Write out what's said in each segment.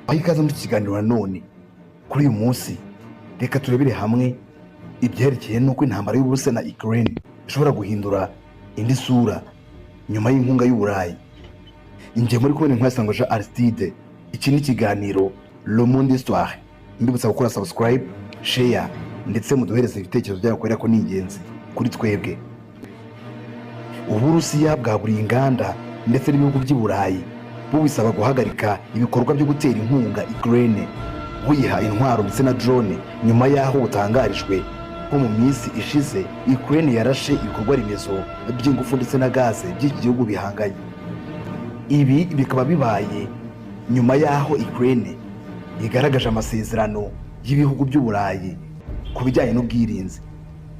aho ikaze muri kiganiro nanone. Kuri uyu munsi reka turebere hamwe ibyerekeye n'uko intambara y'Uburusiya na Ukraine ishobora guhindura indi sura nyuma y'inkunga y'Uburayi. Ingiye muri kubona Nkwasango Jean Aristide. Iki ni ikiganiro Le Monde Histoire. Mbibutsa gukora subscribe, share ndetse muduhereze ibitekerezo byawe kubera ko ni ingenzi kuri twebwe. Uburusiya bwaburiye inganda ndetse n'ibihugu by'Uburayi bubisaba guhagarika ibikorwa byo gutera inkunga Ukraine, buyiha intwaro ndetse na drone nyuma y'aho butangarijwe ko mu minsi ishize Ukraine yarashe ibikorwa remezo by'ingufu ndetse na gaze by'iki gihugu bihanganye. Ibi bikaba bibaye nyuma y'aho Ukraine igaragaje amasezerano y'ibihugu by'Uburayi ku bijyanye n'ubwirinzi.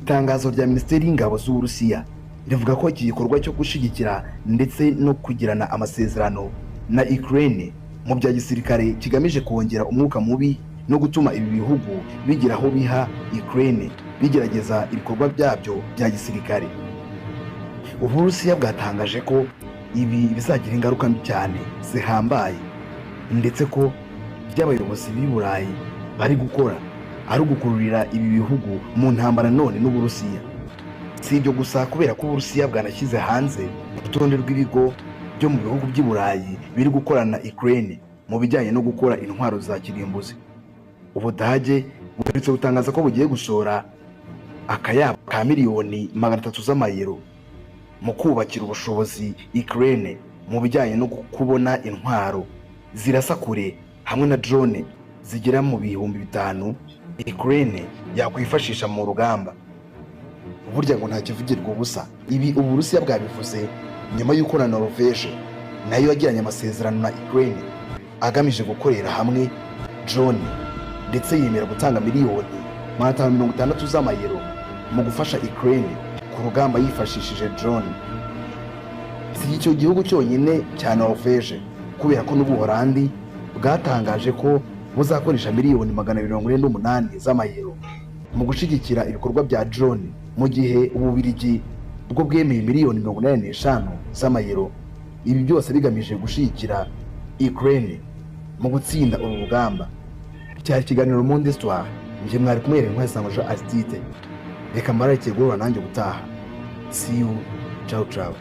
Itangazo rya Minisiteri y'Ingabo z'Uburusiya rivuga ko iki gikorwa cyo gushigikira ndetse no kugirana amasezerano na Ukraine mu bya gisirikare kigamije kongera umwuka mubi no gutuma ibi bihugu bigira aho biha Ukraine bigerageza ibikorwa byabyo bya gisirikare. Uburusiya bwatangaje ko ibi bizagira ingaruka mbi cyane zihambaye ndetse ko by'abayobozi b'Uburayi bari gukora ari ugukururira ibi bihugu mu ntambara none n'Uburusiya. Si ibyo gusa, kubera ko Uburusiya bwanashyize hanze urutonde rw'ibigo byo mu bihugu by'Uburayi biri gukorana na Ukraine mu bijyanye no gukora intwaro za kirimbuzi. Ubudage buherutse gutangaza ko bugiye gushora akayabo ka miliyoni 300 z'amayero mu kubakira ubushobozi Ukraine mu bijyanye no kubona intwaro zirasa kure hamwe na drone zigera mu bihumbi 5 Ukraine yakwifashisha mu rugamba. Burya ngo nta kivugirwa ubusa. Ibi Uburusiya bwabivuze nyuma y'uko na Norvège nayo yagiranye amasezerano na Ukraine agamije gukorera hamwe drone ndetse yemera gutanga miliyoni 560 z'amayero mu gufasha Ukraine ku rugamba yifashishije drone. Si icyo gihugu cyonyine cya Norvège, kubera ko n'Ubuholandi bwatangaje ko buzakoresha miliyoni 248 z'amayero mu gushigikira ibikorwa bya drone, mu gihe Ububiligi bwo bwemeye miliyoni 85 z'amayero. Ibi byose bigamije gushigikira Ukraine mu gutsinda uru rugamba. Cyari ikiganiro Le Monde Histoire. Nje mwari kumwe Nkwasango Jean Aristide. Reka mbarake guhura nanjye gutaha. See you. Ciao ciao.